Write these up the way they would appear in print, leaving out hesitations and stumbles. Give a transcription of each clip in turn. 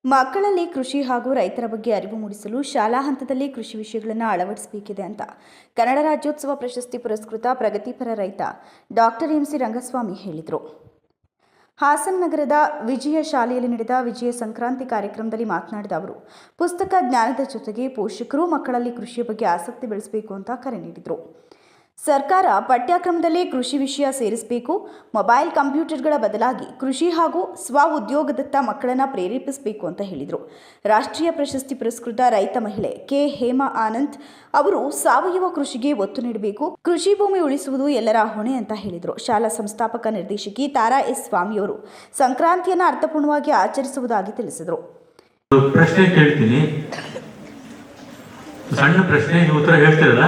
ಮಕ್ಕಳಲ್ಲಿ ಕೃಷಿ ಹಾಗೂ ರೈತರ ಬಗ್ಗೆ ಅರಿವು ಮೂಡಿಸಲು ಶಾಲಾ ಹಂತದಲ್ಲಿ ಕೃಷಿ ವಿಷಯಗಳನ್ನು ಅಳವಡಿಸಬೇಕಿದೆ ಅಂತ ಕನ್ನಡ ರಾಜ್ಯೋತ್ಸವ ಪ್ರಶಸ್ತಿ ಪುರಸ್ಕೃತ ಪ್ರಗತಿಪರ ರೈತ ಡಾಕ್ಟರ್ ಎಂ ಸಿ ರಂಗಸ್ವಾಮಿ ಹೇಳಿದರು. ಹಾಸನ ನಗರದ ವಿಜಯ ಶಾಲೆಯಲ್ಲಿ ನಡೆದ ವಿಜಯ ಸಂಕ್ರಾಂತಿ ಕಾರ್ಯಕ್ರಮದಲ್ಲಿ ಮಾತನಾಡಿದ ಅವರು, ಪುಸ್ತಕ ಜ್ಞಾನದ ಜೊತೆಗೆ ಪೋಷಕರು ಮಕ್ಕಳಲ್ಲಿ ಕೃಷಿಯ ಬಗ್ಗೆ ಆಸಕ್ತಿ ಬೆಳೆಸಬೇಕು ಅಂತ ಕರೆ ನೀಡಿದರು. ಸರ್ಕಾರ ಪಠ್ಯಕ್ರಮದಲ್ಲಿ ಕೃಷಿ ವಿಷಯ ಸೇರಿಸಬೇಕು. ಮೊಬೈಲ್ ಕಂಪ್ಯೂಟರ್ಗಳ ಬದಲಾಗಿ ಕೃಷಿ ಹಾಗೂ ಸ್ವ ಉದ್ಯೋಗದತ್ತ ಮಕ್ಕಳನ್ನು ಪ್ರೇರೇಪಿಸಬೇಕು ಅಂತ ಹೇಳಿದರು. ರಾಷ್ಟ್ರೀಯ ಪ್ರಶಸ್ತಿ ಪುರಸ್ಕೃತ ರೈತ ಮಹಿಳೆ ಕೆ ಹೇಮಾ ಆನಂದ್ ಅವರು ಸಾವಯವ ಕೃಷಿಗೆ ಒತ್ತು ನೀಡಬೇಕು, ಕೃಷಿ ಭೂಮಿ ಉಳಿಸುವುದು ಎಲ್ಲರ ಹೊಣೆ ಅಂತ ಹೇಳಿದರು. ಶಾಲಾ ಸಂಸ್ಥಾಪಕ ನಿರ್ದೇಶಕಿ ತಾರಾ ಎಸ್ ಸ್ವಾಮಿಯವರು ಸಂಕ್ರಾಂತಿಯನ್ನು ಅರ್ಥಪೂರ್ಣವಾಗಿ ಆಚರಿಸುವುದಾಗಿ ತಿಳಿಸಿದರು. ಪ್ರಶ್ನೆ ಕೇಳ್ತೀನಿ, ಸಣ್ಣ ಪ್ರಶ್ನೆ, ಉತ್ತರ ಹೇಳ್ತಿರಲ್ಲ.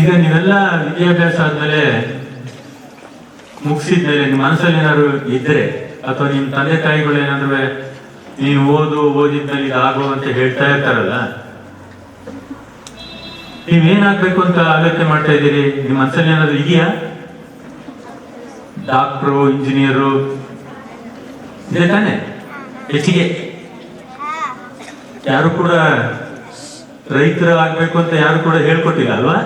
ಈಗ ನೀವೆಲ್ಲ ವಿದ್ಯಾಭ್ಯಾಸ ಆದ್ಮೇಲೆ ಮುಗಿಸಿದ್ಮೇಲೆ ನಿಮ್ಮ ಮನಸ್ಸಲ್ಲಿ ಏನಾದ್ರು ಇದ್ರೆ ಅಥವಾ ನಿಮ್ಮ ತಂದೆ ತಾಯಿಗಳು ಏನಾದ್ರು ನೀನು ಓದಿದ್ಮೇಲೆ ಇದಾಗೋ ಅಂತ ಹೇಳ್ತಾ ಇರ್ತಾರಲ್ಲ, ನೀವೇನಾಗ್ಬೇಕು ಅಂತ ಆಲೋಚನೆ ಮಾಡ್ತಾ ಇದ್ದೀರಿ? ನಿಮ್ಮ ಮನಸ್ಸಲ್ಲಿ ಏನಾದ್ರು ಇದೆಯಾ? ಡಾಕ್ಟ್ರು, ಇಂಜಿನಿಯರು ಇದೆ ತಾನೆ? ಹೆಚ್ಚಿಗೆ ಯಾರು ಕೂಡ ರೈತರು ಆಗ್ಬೇಕು ಅಂತ ಯಾರು ಕೂಡ ಹೇಳ್ಕೊಟ್ಟಿಲ್ಲ ಅಲ್ವಾ?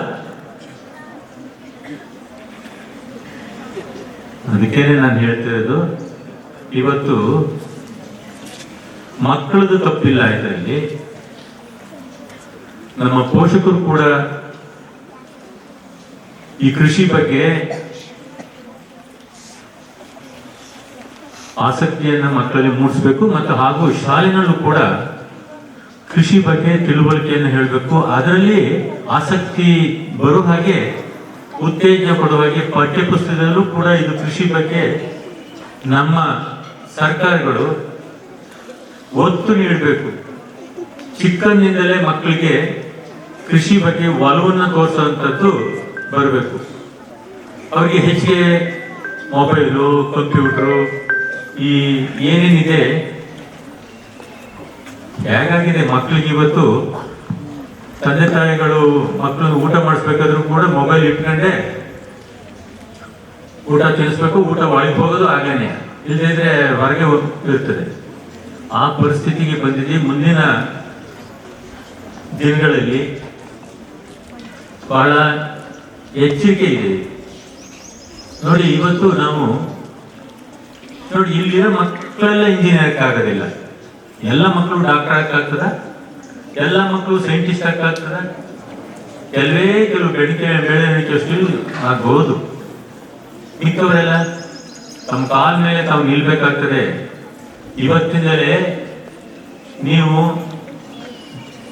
ಅದಕ್ಕೇನೆ ನಾನು ಹೇಳ್ತಿರೋದು, ಇವತ್ತು ಮಕ್ಕಳದು ತಪ್ಪಿಲ್ಲ ಇದರಲ್ಲಿ. ನಮ್ಮ ಪೋಷಕರು ಕೂಡ ಈ ಕೃಷಿ ಬಗ್ಗೆ ಆಸಕ್ತಿಯನ್ನ ಮಕ್ಕಳಲ್ಲಿ ಮೂಡಿಸ್ಬೇಕು ಮತ್ತು ಹಾಗೂ ಶಾಲೆಗಳಲ್ಲೂ ಕೂಡ ಕೃಷಿ ಬಗ್ಗೆ ತಿಳುವಳಿಕೆಯನ್ನು ಹೇಳಬೇಕು. ಅದರಲ್ಲಿ ಆಸಕ್ತಿ ಬರೋ ಹಾಗೆ, ಉತ್ತೇಜನ ಕೊಡುವ ಹಾಗೆ ಪಠ್ಯಪುಸ್ತಕದಲ್ಲೂ ಕೂಡ ಇದು ಕೃಷಿ ಬಗ್ಗೆ ನಮ್ಮ ಸರ್ಕಾರಗಳು ಒತ್ತು ನೀಡಬೇಕು. ಚಿಕ್ಕಂದಿನಿಂದಲೇ ಮಕ್ಕಳಿಗೆ ಕೃಷಿ ಬಗ್ಗೆ ಒಲವನ್ನು ತೋರಿಸುವಂಥದ್ದು ಬರಬೇಕು. ಅವರಿಗೆ ಹೆಚ್ಚಿಗೆ ಮೊಬೈಲು, ಕಂಪ್ಯೂಟರು ಈ ಏನೇನಿದೆ ಹೇಗಾಗಿದೆ ಮಕ್ಕಳಿಗೆ, ಇವತ್ತು ತಂದೆ ತಾಯಿಗಳು ಮಕ್ಕಳನ್ನು ಊಟ ಮಾಡಿಸ್ಬೇಕಾದ್ರೂ ಕೂಡ ಮೊಬೈಲ್ ಇಟ್ಕೊಂಡೆ ಊಟ ತಿನ್ನಿಸ್ಬೇಕು, ಊಟ ಒಳಗೆ ಹೋಗೋದು ಆಗೇನೆ, ಇಲ್ಲದಿದ್ರೆ ಹೊರಗೆ ಇರ್ತದೆ. ಆ ಪರಿಸ್ಥಿತಿಗೆ ಬಂದಿದೆ. ಮುಂದಿನ ದಿನಗಳಲ್ಲಿ ಬಹಳ ಎಚ್ಚರಿಕೆ ಇದೆ. ನೋಡಿ, ಇವತ್ತು ನಾವು ನೋಡಿ ಇಲ್ಲಿರೋ ಮಕ್ಕಳೆಲ್ಲ ಇಂಜಿನಿಯರ್ ಆಗೋದಿಲ್ಲ. ಎಲ್ಲ ಮಕ್ಕಳು ಡಾಕ್ಟರ್ ಆಗ್ತದ, ಎಲ್ಲ ಮಕ್ಕಳು ಸೈಂಟಿಸ್ಟ್ ಆಗ್ತದ, ಕೆಲವು ಬೆಳೆಯಲಿಕ್ಕೆ ಆಗಬಹುದು. ಮಿಕ್ಕವರೆಲ್ಲ ತಮ್ಮ ಕಾಲ ಮೇಲೆ ತಾವು ನಿಲ್ಬೇಕಾಗ್ತದೆ. ಇವತ್ತಿನಲ್ಲೇ ನೀವು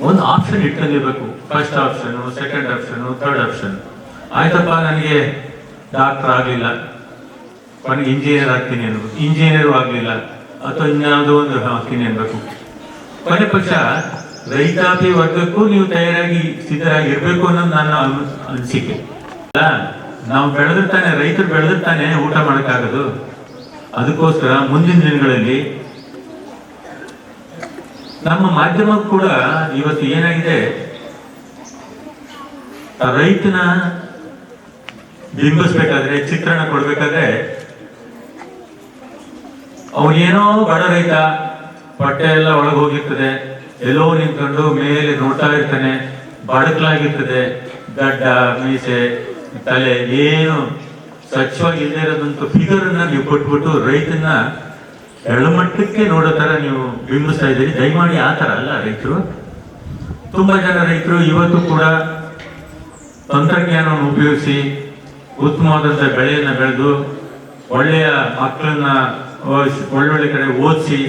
ಒಂದು ಆಪ್ಷನ್ ಇಟ್ಕೊಂಡಿರ್ಬೇಕು. First option, second option, third option. ಆಯ್ತಪ್ಪ, ನನಗೆ ಡಾಕ್ಟರ್ ಆಗಲಿಲ್ಲ, ನನಗೆ ಇಂಜಿನಿಯರ್ ಆಗ್ತೀನಿ ಅನ್ಬೇಕು. ಇಂಜಿನಿಯರು ಆಗಲಿಲ್ಲ ಅಥವಾ ಇನ್ಯಾವುದೋ ಒಂದು ಹಾಕ್ತೀನಿ ಅನ್ಬೇಕು. ಕೊನೆ ಪಕ್ಷ ರೈತಾಪಿ ವರ್ಗಕ್ಕೂ ನೀವು ತಯಾರಾಗಿ ಸಿದ್ಧರಾಗಿರ್ಬೇಕು ಅನ್ನೋದು ನನ್ನ ಅನಿಸಿಕೆ. ನಾವು ಬೆಳೆದಿರ್ತಾನೆ, ರೈತರು ಬೆಳೆದಿರ್ತಾನೆ ಊಟ ಮಾಡೋಕ್ಕಾಗೋದು. ಅದಕ್ಕೋಸ್ಕರ ಮುಂದಿನ ದಿನಗಳಲ್ಲಿ ನಮ್ಮ ಮಾಧ್ಯಮ ಕೂಡ ಇವತ್ತು ಏನಾಗಿದೆ, ರೈತನ ಬಿಂಬಿಸ್ಬೇಕಾದ್ರೆ, ಚಿತ್ರಣ ಕೊಡ್ಬೇಕಾದ್ರೆ, ಅವನೇನೋ ಬಡ ರೈತ, ಬಟ್ಟೆ ಎಲ್ಲ ಒಳಗೆ ಹೋಗಿರ್ತದೆ, ಎಲ್ಲೋ ನಿಂತ್ಕೊಂಡು ಮೇಲೆ ನೋಡ್ತಾ ಇರ್ತಾನೆ, ಬಡಕಲಾಗಿರ್ತದೆ, ಗಡ್ಡ, ಮೀಸೆ, ತಲೆ ಏನು ಸ್ವಚ್ಛವಾಗಿ ಇಲ್ಲದೆ ಇರೋದಂತೂ ಫಿಗರ್ ಅನ್ನ ನೀವು ಕೊಟ್ಬಿಟ್ಟು ರೈತನ ಎಳಮಟ್ಟಕ್ಕೆ ನೋಡೋ ತರ ನೀವು ಬಿಂಬಿಸ್ತಾ ಇದ್ದೀರಿ. ದಯಮಾಡಿ ಆ ತರ ಅಲ್ಲ ರೈತರು. ತುಂಬಾ ಜನ ರೈತರು ಇವತ್ತು ಕೂಡ ತಂತ್ರಜ್ಞಾನವನ್ನು ಉಪಯೋಗಿಸಿ ಉತ್ತಮವಾದಂಥ ಬೆಳೆಯನ್ನ ಬೆಳೆದು ಒಳ್ಳೆಯ ಮಕ್ಕಳನ್ನ ಒಳ್ಳೊಳ್ಳೆ ಕಡೆ ಓದಿಸಿ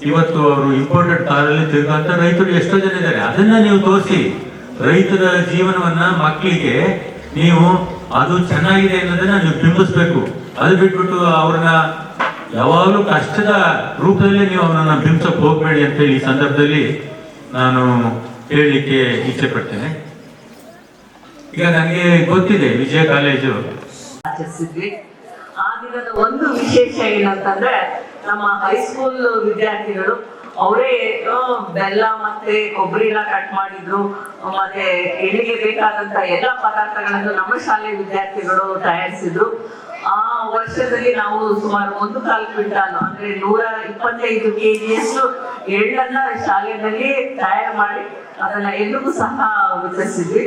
ಇವತ್ತು ಅವರು ಇಂಪೋರ್ಟೆಡ್ ಕಾರಲ್ಲಿ ತಿರುಗಂತ ರೈತರು ಎಷ್ಟೋ ಜನ ಇದ್ದಾರೆ. ಅದನ್ನ ನೀವು ತೋರಿಸಿ ರೈತರ ಜೀವನವನ್ನ ಮಕ್ಕಳಿಗೆ ನೀವು ಅದು ಚೆನ್ನಾಗಿದೆ ಅನ್ನೋದನ್ನ ನೀವು ಬಿಂಬಿಸ್ಬೇಕು. ಅದು ಬಿಟ್ಬಿಟ್ಟು ಅವ್ರನ್ನ ಯಾವಾಗಲೂ ಕಷ್ಟದ ರೂಪದಲ್ಲಿ ನೀವು ಅವರನ್ನ ಬಿಂಬಿಸಕ್ಕೆ ಹೋಗ್ಬೇಡಿ ಅಂತ ಹೇಳಿ ಈ ಸಂದರ್ಭದಲ್ಲಿ ನಾನು ಹೇಳಲಿಕ್ಕೆ ಇಚ್ಛೆ ಪಡ್ತೇನೆ. ಈಗ ನನಗೆ ಗೊತ್ತಿದೆ, ವಿಜಯ ಕಾಲೇಜು ಆಚರಿಸಿದ್ವಿ. ಆ ದಿನದ ಒಂದು ವಿಶೇಷ ಏನಂತಂದ್ರೆ, ನಮ್ಮ ಹೈಸ್ಕೂಲ್ ವಿದ್ಯಾರ್ಥಿಗಳು ಅವರೇ ಬೆಲ್ಲ ಮತ್ತೆ ಕೊಬ್ಬರಿನ ಕಟ್ ಮಾಡಿದ್ರು, ಮತ್ತೆ ಎಲ್ಲಿಗೆ ಬೇಕಾದಂತ ಎಲ್ಲ ಪದಾರ್ಥಗಳನ್ನು ನಮ್ಮ ಶಾಲೆ ವಿದ್ಯಾರ್ಥಿಗಳು ತಯಾರಿಸಿದ್ರು. ಆ ವರ್ಷದಲ್ಲಿ ನಾವು ಸುಮಾರು 1/4 ಕ್ವಿಂಟಾಲ್ ಅಂದ್ರೆ 125 kg ಎಳ್ಳನ್ನ ಶಾಲೆಯಲ್ಲಿ ತಯಾರು ಮಾಡಿ ಅದನ್ನ ಎಲ್ರಿಗೂ ಸಹ ವಿತರಿಸಿದ್ವಿ.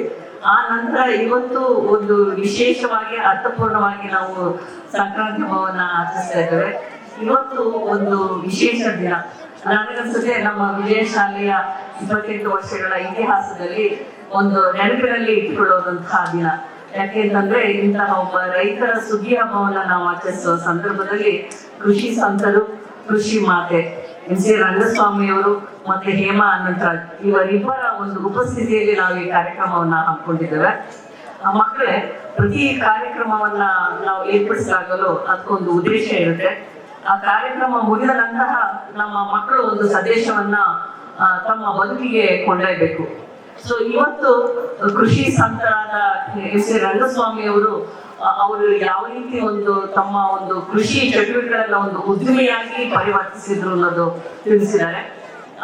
ಆ ನಂತರ ಇವತ್ತು ಒಂದು ವಿಶೇಷವಾಗಿ ಅರ್ಥಪೂರ್ಣವಾಗಿ ನಾವು ಸಂಕ್ರಾಂತಿ ಹಬ್ಬವನ್ನ ಆಚರಿಸ್ತಾ ಇದ್ದೇವೆ. ಇವತ್ತು ಒಂದು ವಿಶೇಷ ದಿನ. ನನಗನ್ಸುತ್ತೆ ನಮ್ಮ ವಿಜಯ ಶಾಲೆಯ 28 ವರ್ಷಗಳ ಇತಿಹಾಸದಲ್ಲಿ ಒಂದು ನೆನಪಿನಲ್ಲಿ ಇಟ್ಕೊಳ್ಳೋದಂತಹ ದಿನ. ಯಾಕೆಂತಂದ್ರೆ ಇಂತಹ ಒಬ್ಬ ರೈತರ ಸುಗ್ಗಿ ಹಬ್ಬವನ್ನ ನಾವು ಆಚರಿಸುವ ಸಂದರ್ಭದಲ್ಲಿ ಕೃಷಿ ಸಂತರು, ಕೃಷಿ ಮಾತೆ MC ರಂಗಸ್ವಾಮಿಯವರು ಮತ್ತೆ ಹೇಮಾ ಅನಂತರಾಜ್ ಇವರಿಬ್ಬರ ಒಂದು ಉಪಸ್ಥಿತಿಯಲ್ಲಿ ನಾವು ಈ ಕಾರ್ಯಕ್ರಮವನ್ನ ಹಮ್ಮಿಕೊಂಡಿದ್ದೇವೆ. ಮಕ್ಕಳೇ, ಪ್ರತಿ ಕಾರ್ಯಕ್ರಮವನ್ನ ನಾವು ಏರ್ಪಡಿಸಿದಾಗಲೂ ಅದಕ್ಕೊಂದು ಉದ್ದೇಶ ಇರುತ್ತೆ. ಆ ಕಾರ್ಯಕ್ರಮ ಮುಗಿದ ನಂತರ ನಮ್ಮ ಮಕ್ಕಳು ಒಂದು ಸಂದೇಶವನ್ನ ತಮ್ಮ ಬದುಕಿಗೆ ಕೊಂಡೊಯ್ಬೇಕು. ಸೊ ಇವತ್ತು ಕೃಷಿ ಸಂತರಾದ MC ರಂಗಸ್ವಾಮಿ ಅವರು ಯಾವ ರೀತಿ ಒಂದು ತಮ್ಮ ಒಂದು ಕೃಷಿ ಚಟುವಟಿಕೆಗಳನ್ನ ಒಂದು ಉದ್ದಿಮೆಯಾಗಿ ಪರಿವರ್ತಿಸಿದ್ರು ಅನ್ನೋದು ತಿಳಿಸಿದ್ದಾರೆ.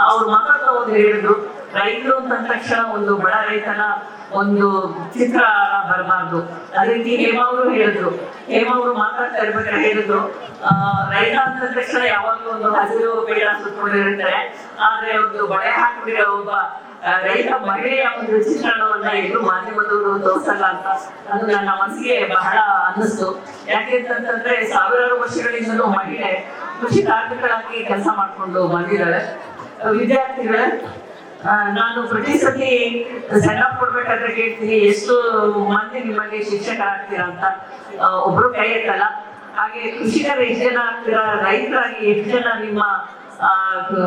ಅವ್ರ ಮಕ್ಕಳು ಒಂದು ಹೇಳಿದ್ರು, ರೈತರು ಅಂತ ತಕ್ಷಣ ಒಂದು ಬಡ ರೈತನ ಒಂದು ಚಿತ್ರ ಬರಬಾರ್ದು. ಅದೇ ರೀತಿ ಹೇಮಾ ಅವರು ಹೇಳಿದ್ರು. ಹೇಮಾ ಅವರು ಮಾತಾಡ್ತಾ ಇರ್ಬೇಕಾದ್ರೆ ಹೇಳಿದ್ರು, ರೈತ ಅಂತ ತಕ್ಷಣ ಯಾವಾಗ್ಲೂ ಒಂದು ಹಸಿರು ಬೇಡ ಸುತ್ತಕೊಂಡಿರ್ತಾರೆ, ಆದ್ರೆ ಒಂದು ಬಳೆ ಹಾಕಿಬಿಟ್ಟಿರೋ ಒಬ್ಬ ರೈತ ಮಹಿಳೆಯ ಒಂದು ಚಿತ್ರಣವನ್ನ ಎಲ್ಲೂ ಮಾಧ್ಯಮದವರು ತೋರಿಸಲ್ಲ ಅಂತ ಅದು ನನ್ನ ಮನಸ್ಸಿಗೆ ಬಹಳ ಅನ್ನಿಸ್ತು. ಯಾಕೆಂತಂದ್ರೆ ಸಾವಿರಾರು ವರ್ಷಗಳಿಂದಲೂ ಮಹಿಳೆ ಕೃಷಿ ಕಾರ್ಮಿಕರಾಗಿ ಕೆಲಸ ಮಾಡ್ಕೊಂಡು ಬಂದಿದ್ದಾಳೆ. ವಿದ್ಯಾರ್ಥಿಗಳೇ, ನಾನು ಪ್ರತಿ ಸತಿ ಸಣ್ಣ ಕೊಡ್ಬೇಕಾದ್ರೆ ಕೇಳ್ತೀನಿ, ಎಷ್ಟು ಮಂದಿ ನಿಮಗೆ ಶಿಕ್ಷಕರಾಗ್ತೀರಾ ಅಂತ. ಒಬ್ರು ಕೈ ಎತ್ತಲ್ಲ. ಹಾಗೆ ಕೃಷಿಕರು ಎಷ್ಟು ಜನ ಆಗ್ತೀರಾ, ರೈತರಾಗಿ ಎಷ್ಟು ಜನ ನಿಮ್ಮ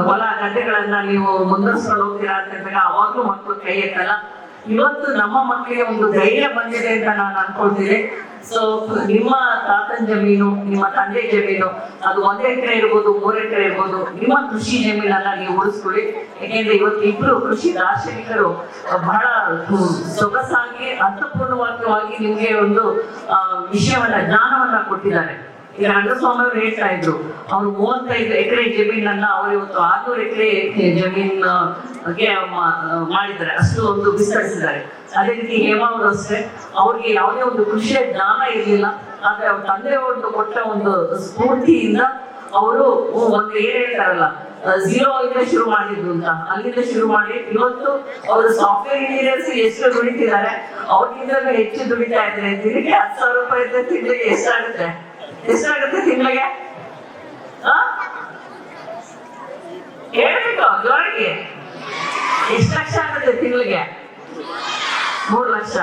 ಹೊಲ ಗದ್ದೆಗಳನ್ನ ನೀವು ಮುಂದುವರಿಸ್ಕೊಂಡು ಹೋಗ್ತೀರಾ ಅಂತ ಹೇಳಿದಾಗ ಅವಾಗ್ಲೂ ಮಕ್ಕಳು ಕೈ ಎತ್ತಲ್ಲ. ಇವತ್ತು ನಮ್ಮ ಮಕ್ಕಳಿಗೆ ಒಂದು ಧೈರ್ಯ ಬಂದಿದೆ ಅಂತ ನಾನು ಅನ್ಕೊಳ್ತೀನಿ. ಸೊ ನಿಮ್ಮ ತಾತನ ಜಮೀನು, ನಿಮ್ಮ ತಂದೆ ಜಮೀನು, ಅದು 1 ಎಕರೆ ಇರ್ಬೋದು, 3 ಎಕರೆ ಇರ್ಬೋದು, ನಿಮ್ಮ ಕೃಷಿ ಜಮೀನನ್ನ ನೀವು ಉಳಿಸ್ಕೊಳ್ಳಿ. ಯಾಕೆಂದ್ರೆ ಇವತ್ತು ಇಬ್ರು ಕೃಷಿ ದಾರ್ಶನಿಕರು ಬಹಳ ಸೊಗಸಾಗಿ ಅರ್ಥಪೂರ್ಣವಾಗಿ ನಿಮ್ಗೆ ಒಂದು ವಿಷಯವನ್ನ, ಜ್ಞಾನವನ್ನ ಕೊಟ್ಟಿದ್ದಾರೆ. ಈಗ ರಂಗಸ್ವಾಮಿ ಅವರು ಹೇಳ್ತಾ ಇದ್ರು, ಅವ್ರು 35 ಎಕರೆ ಜಮೀನನ್ನ ಅವರು ಇವತ್ತು 600 ಎಕರೆ ಜಮೀನ್ಗೆ ಮಾಡಿದ್ದಾರೆ, ಅಷ್ಟು ಒಂದು ವಿಸ್ತರಿಸಿದ್ದಾರೆ. ಅದೇ ರೀತಿ ಹೇಮಾ ಅವರು ಅಷ್ಟೇ, ಅವ್ರಿಗೆ ಯಾವುದೇ ಒಂದು ಕೃಷಿಯ ಜ್ಞಾನ ಇರಲಿಲ್ಲ. ಆದ್ರೆ ಅವ್ರ ತಂದೆಯವ್ರದ್ದು ಕೊಟ್ಟ ಒಂದು ಸ್ಫೂರ್ತಿಯಿಂದ ಅವರು ಒಂದು ಏನ್ ಹೇಳ್ತಾರಲ್ಲ, 0 ಇಂದ ಶುರು ಮಾಡಿದ್ರು ಅಂತ, ಅಲ್ಲಿಂದ ಶುರು ಮಾಡಿ ಇವತ್ತು ಅವರು ಸಾಫ್ಟ್ವೇರ್ ಇಂಜಿನಿಯರ್ಸ್ ಎಷ್ಟು ದುಡಿತಿದ್ದಾರೆ, ಅವ್ರಿಗಿಂತಲೂ ಹೆಚ್ಚು ದುಡಿತಾ ಇದ್ದಾರೆ. ತಿಂಗಳಿಗೆ 10,000 ರೂಪಾಯಿ ಇದ್ರೆ ತಿಂಗಳಿಗೆ ಎಷ್ಟಾಗುತ್ತೆ ತಿಂಗಳಿಗೆ? ಹೇಳ್ಬೇಕು ಜೋರಿಗೆ. ಎಷ್ಟು ಲಕ್ಷ ಆಗುತ್ತೆ ತಿಂಗಳಿಗೆ? 3 ಲಕ್ಷ.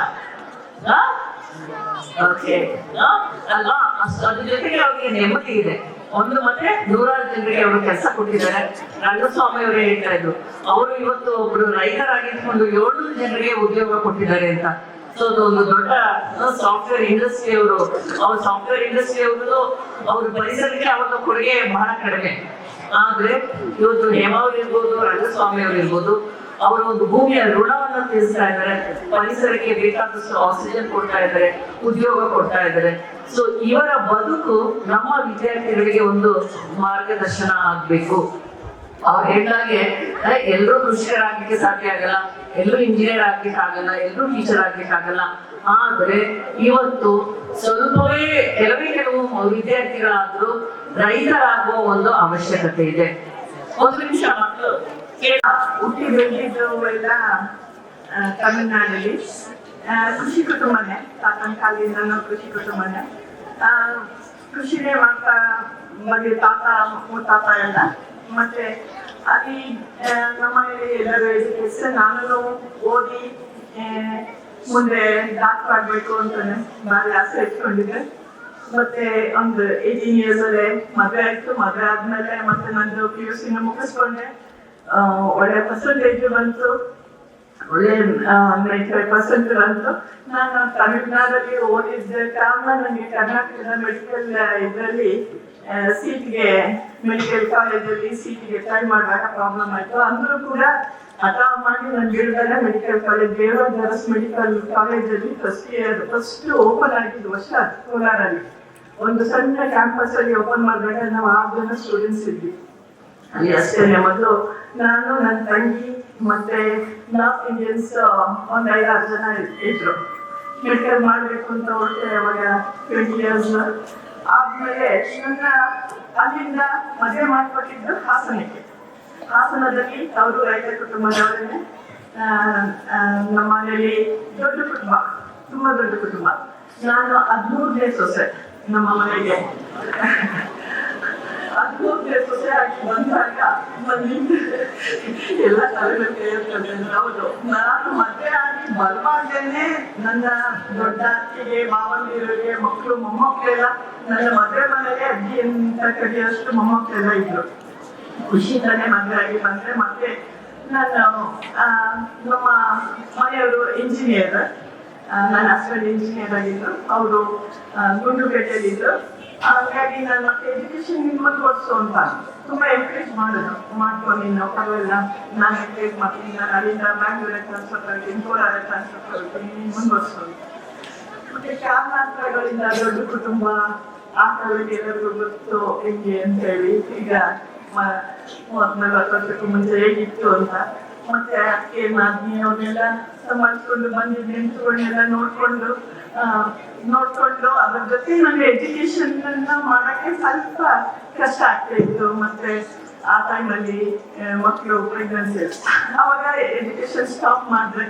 ಓಕೆ ಅಲ್ವಾ? ಅದ್ರ ಜೊತೆಗೆ ಅವ್ರಿಗೆ ನೆಮ್ಮದಿ ಇದೆ. ಒಂದು ಮತ್ತೆ 100 ಜನರಿಗೆ ಅವರು ಕೆಲಸ ಕೊಟ್ಟಿದ್ದಾರೆ. ರಂಗಸ್ವಾಮಿ ಅವರು ಹೇಳ್ತಾ ಇದ್ರು, ಅವರು ಇವತ್ತು ಒಬ್ರು ರೈತರಾಗಿಟ್ಕೊಂಡು 700 ಜನರಿಗೆ ಉದ್ಯೋಗ ಕೊಟ್ಟಿದ್ದಾರೆ ಅಂತ. ಸೊ ಅದು ಒಂದು ದೊಡ್ಡ ಸಾಫ್ಟ್ವೇರ್ ಇಂಡಸ್ಟ್ರಿ ಅವರು. ಸಾಫ್ಟ್ವೇರ್ ಇಂಡಸ್ಟ್ರಿ ಅವರು ಅವ್ರ ಪರಿಸರಕ್ಕೆ ಅವರ ಕೊಡುಗೆ ಬಹಳ ಕಡಿಮೆ. ಆದ್ರೆ ಇವತ್ತು ಹೇಮಾ ಅವ್ರು ಇರ್ಬೋದು, ರಂಗಸ್ವಾಮಿ ಅವರು ಇರ್ಬೋದು, ಅವರು ಒಂದು ಭೂಮಿಯ ಋಣವನ್ನು ತೀರಿಸ್ತಾ ಇದ್ದಾರೆ, ಪರಿಸರಕ್ಕೆ ಬೇಕಾದಷ್ಟು ಆಕ್ಸಿಜನ್ ಕೊಡ್ತಾ ಇದ್ದಾರೆ, ಉದ್ಯೋಗ ಕೊಡ್ತಾ ಇದ್ದಾರೆ. ಸೊ ಇವರ ಬದುಕು ನಮ್ಮ ವಿದ್ಯಾರ್ಥಿಗಳಿಗೆ ಒಂದು ಮಾರ್ಗದರ್ಶನ ಆಗ್ಬೇಕು. ಅವ್ರು ಹೇಳಿದಾಗೆ ಎಲ್ಲರೂ ಕೃಷಿಕರಾಗ್ಲಿಕ್ಕೆ ಸಾಧ್ಯ ಆಗಲ್ಲ, ಎಲ್ಲರೂ ಇಂಜಿನಿಯರ್ ಆಗ್ಲಿಕ್ಕೆ ಆಗಲ್ಲ, ಎಲ್ಲರೂ ಟೀಚರ್ ಆಗ್ಲಿಕ್ಕೆ ಆಗಲ್ಲ. ಆದ್ರೆ ಇವತ್ತು ಕೆಲವು ವಿದ್ಯಾರ್ಥಿಗಳಾದ್ರೂ ರೈತರಾಗುವ ಒಂದು ಅವಶ್ಯಕತೆ ಇದೆ. 1 ನಿಮಿಷ ಮಕ್ಕಳು ಹುಟ್ಟಿ ಬೆಳೆದಿದ್ದು ಎಲ್ಲ ತಮಿಳ್ನಾಡಲ್ಲಿ ಕೃಷಿ ಕುಟುಂಬನೇ. ತಾತನ ಕಾಲದಿಂದನೂ ಕೃಷಿ ಕುಟುಂಬನೇ. ಕೃಷಿನೇ ಮಾಡ್ತಾ ಬಂದಿದ್ದ ತಾತ ಮುತ್ತಾತ ಎಲ್ಲ. ಮತ್ತೆ ಅಲ್ಲಿ ನಮ್ಮ ಎಲ್ಲರೂ ಎಜುಕೇಶನ್, ನಾನು ಓದಿ ಮುಂದೆ ಡಾಕ್ಟರ್ ಆಗ್ಬೇಕು ಅಂತಾನೆ ಭಾರಿ ಆಸೆ ಇಟ್ಕೊಂಡಿದ್ದೆ. ಮತ್ತೆ ಒಂದು 18 years ಅಲ್ಲೇ ಮದುವೆ ಆಯ್ತು. ಮದುವೆ ಆದ್ಮೇಲೆ ಮತ್ತೆ ನಂದು PUC ಮುಗಿಸ್ಕೊಂಡೆ. ಒಳ್ಳೆ ಪರ್ಸೆಂಟೇಜ್ ಬಂತು, ಒಳ್ಳೆ 95% ಬಂತು. ನಾನು ತಮಿಳ್ನಾಡಲ್ಲಿ ಓದಿದ್ದ ಕಾರಣ ನನಗೆ ಕರ್ನಾಟಕದ ಮೆಡಿಕಲ್ ಇದರಲ್ಲಿ ಸೀಟ್ಗೆ, ಮೆಡಿಕಲ್ ಕಾಲೇಜಲ್ಲಿ ಸೀಟ್ಗೆ ಟ್ರೈ ಮಾಡುವಾಗ ಪ್ರಾಬ್ಲಮ್ ಆಯ್ತು. ಅಂದ್ರೂ ಕೂಡ ಹಠ ಮಾಡಿ ನಾನು ಬಿಡುಗಡೆ ಮೆಡಿಕಲ್ ಕಾಲೇಜ್, ದೇವರಾಜ್ ಮೆಡಿಕಲ್ ಕಾಲೇಜಲ್ಲಿ ಫಸ್ಟ್ ಓಪನ್ ಆಗಿದ್ದು ವರ್ಷ ಕೋಲಾರಲ್ಲಿ. ಒಂದು ಸಣ್ಣ ಕ್ಯಾಂಪಸ್ ಅಲ್ಲಿ ಓಪನ್ ಮಾಡಿದಾಗ ನಾವು 6 ಜನ ಸ್ಟೂಡೆಂಟ್ಸ್ ಇದ್ವಿ ಅಲ್ಲಿ ಅಷ್ಟೇ. ಮೊದಲು ನಾನು, ನನ್ನ ತಂಗಿ ಮತ್ತೆ ನಾರ್ತ್ ಇಂಡಿಯನ್ಸ್ ಒಂದು 5-6 ಜನ ಇದ್ರು. ಮೆಡಿಕಲ್ ಮಾಡಬೇಕು ಅಂತ ಹೊರಟೆ. ಅವಾಗ 20 years ಆದ್ಮೇಲೆ ನನ್ನ ಅಲ್ಲಿಂದ ಮದುವೆ ಮಾಡಿಕೊಟ್ಟಿದ್ದು ಹಾಸನಕ್ಕೆ. ಹಾಸನದಲ್ಲಿ ಅವರು ರೈತ ಕುಟುಂಬದವರನ್ನೇ. ನಮ್ಮ ಮನೆಯಲ್ಲಿ ದೊಡ್ಡ ಕುಟುಂಬ, ತುಂಬಾ ದೊಡ್ಡ ಕುಟುಂಬ. ನಾನು 13ನೇ ಸೊಸೆ ನಮ್ಮ ಮನೆಗೆ. 13ನೇ ಸೊಸೆ ಆಗಿ ಬಂದಾಗ ಎಲ್ಲ ತಲೆಗೆ ಇರ್ತದೆ. ಹೌದು, ನಾನು ಮದುವೆ ಆಗಿ ಬರುವಾಗಲೇ ನನ್ನ ದೊಡ್ಡ ಅತ್ತಿಗೆ, ಮಾವಂದಿರಿಗೆ ಮಕ್ಕಳು, ಮೊಮ್ಮಕ್ಕಳೆಲ್ಲ ನನ್ನ ಮದುವೆ ಮನೆಗೆ ಅಜ್ಜಿ ಅಂತ ಕರೆಯೋಷ್ಟು ಮೊಮ್ಮಕ್ಕಳೆಲ್ಲ ಇದ್ರು. ಖುಷಿಯಿಂದಾನೆ ಮದುವೆ ಆಗಿ ಬಂದ್ರೆ. ಮತ್ತೆ ನಾನು ನಮ್ಮ ಮನೆಯವರು ಇಂಜಿನಿಯರ್, ನನ್ನ ಹಸ್ಬೆಂಡ್ ಇಂಜಿನಿಯರ್ ಆಗಿದ್ರು, ಅವರು ಗುಂಡ್ಲುಪೇಟೆಯಲ್ಲಿದ್ರು. ಹಾಗಾಗಿ ನಾನು ಮತ್ತೆ ಎಜುಕೇಶನ್ ಮುಂದುವರ್ಸು ಅಂತ ತುಂಬಾ ಎನ್ಕರೇಜ್ ಮಾಡಿದ್ರು. ಮಾಡ್ಕೊಂಡು ನೀನು ಪರವಾಗಿಲ್ಲ, ನಾನು ಎನ್ಕರೇಜ್ ಮಾಡ್ತೀನಿ, ನಾನು ಅಲ್ಲಿಂದ ಬ್ಯಾಂಗ್ಳೂರಿಗೆ ಟ್ರಾನ್ಸ್ಫರ್ ಆಗ್ತೀನಿ, ಕೋಲಾರ ಟ್ರಾನ್ಸ್ಫರ್ ಆಗ್ತೀನಿ, ನೀನು ಮುಂದುವರ್ಸು. ಮತ್ತೆ ಕಾರಣಾಂತರಗಳಿಂದ ದೊಡ್ಡ ಕುಟುಂಬ ಆಟಗಳಿಗೆ ಎಲ್ಲರಿಗೂ ಗೊತ್ತು ಹೆಂಗೆ ಅಂತ ಹೇಳಿ. ಈಗ 30-40 ವರ್ಷಕ್ಕೂ ಮುಂಚೆ ಹೇಗಿತ್ತು ಅಂತ. ಮತ್ತೆ ಅಕ್ಕೆ ನಾದ್ನಿ ಅವನ್ನೆಲ್ಲ ಸಂಭಾಳಿಸ್ಕೊಂಡು ಬಂದಿದ್ದು ನಿಂತುಗಳನ್ನೆಲ್ಲ ನೋಡ್ಕೊಂಡು ಅದ್ರ ಜೊತೆ ನನಗೆ ಎಜುಕೇಶನ್ ಮಾಡಕ್ಕೆ ಸ್ವಲ್ಪ ಕಷ್ಟ ಆಗ್ತಾ ಇತ್ತು. ಮತ್ತೆ ಆ ಟೈಮಲ್ಲಿ ಮಕ್ಕಳು ಪ್ರೆಗ್ನೆನ್ಸಿ, ಅವಾಗ ಎಜುಕೇಶನ್ ಸ್ಟಾಪ್ ಮಾಡಿದ್ರೆ.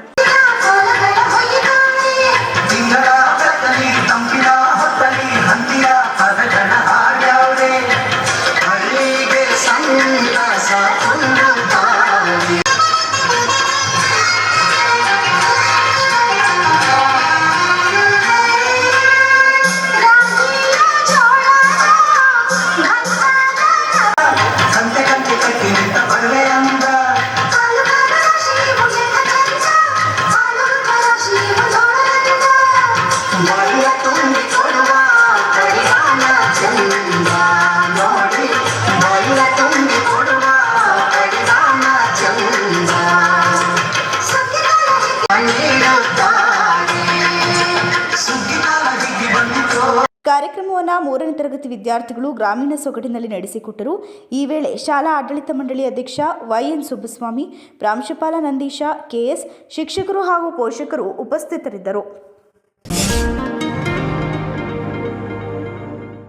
ಕಾರ್ಯಕ್ರಮವನ್ನು 3ನೇ ತರಗತಿ ವಿದ್ಯಾರ್ಥಿಗಳು ಗ್ರಾಮೀಣ ಸೊಗಡಿನಲ್ಲಿ ನಡೆಸಿಕೊಟ್ಟರು. ಈ ವೇಳೆ ಶಾಲಾ ಆಡಳಿತ ಮಂಡಳಿ ಅಧ್ಯಕ್ಷ YN ಸುಬ್ಬಸ್ವಾಮಿ, ಪ್ರಾಂಶುಪಾಲ ನಂದೀಶ KS, ಶಿಕ್ಷಕರು ಹಾಗೂ ಪೋಷಕರು ಉಪಸ್ಥಿತರಿದ್ದರು.